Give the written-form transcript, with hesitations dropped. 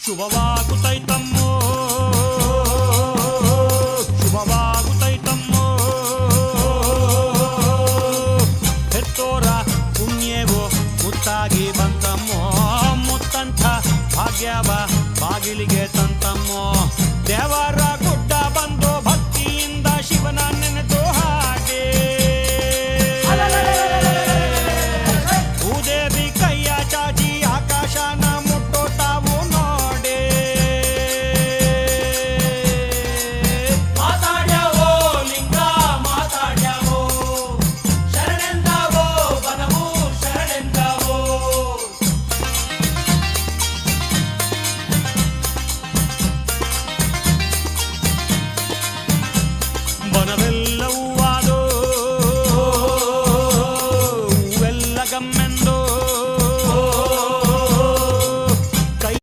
ಶುಭವಾಗುತ್ತೈತಮ್ಮೋ ಶುಭವಾಗುತ್ತೈತಮ್ಮೋ ಹೆತ್ತೋರ ಪುಣ್ಯವೋ ಮುತ್ತಾಗಿ ಬಂತಮ್ಮೋ ಮುತ್ತಂಥ ಭಾಗ್ಯವ ಬಾಗಿಲಿಗೆ ತಂತಮ್ಮೋ ದೇವರ